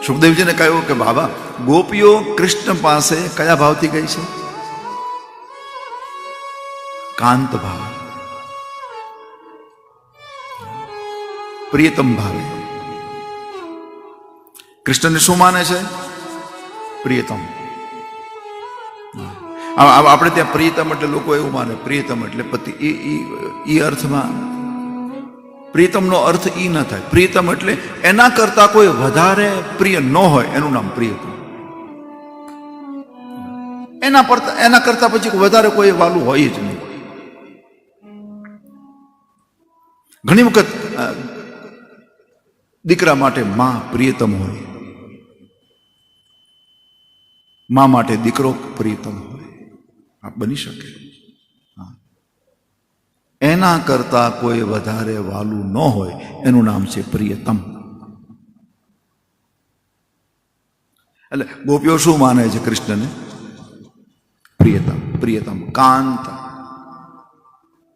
સુખદેવજીને કહ્યું કે બાબા, ગોપીઓ કૃષ્ણ પાસે કયા ભાવથી ગઈ છે? કાંત ભાવ, પ્રિયતમ ભાવે. કૃષ્ણને શું માને છે? પ્રિયતમ. આપણે ત્યાં પ્રિયતમ એટલે લોકો એવું માને, પ્રિયતમ એટલે પતિ. એ અર્થમાં પ્રિયતમનો અર્થ ઈ ન થાય. પ્રિયતમ એટલે એના કરતા કોઈ વધારે પ્રિય ન હોય એનું નામ પ્રિયતમ. એના કરતા પછી વધારે કોઈ વાલું હોય જ નહીં. ઘણી વખત દીકરા માટે માં પ્રિયતમ હોય, માં માટે દીકરો પ્રિયતમ હોય. આ બની શકે. એના કરતા કોઈ વધારે વાલું ન હોય એનું નામ છે પ્રિયતમ. એટલે ગોપીઓ શું માને છે કૃષ્ણને? પ્રિયતમ, પ્રિયતમ, કાંત.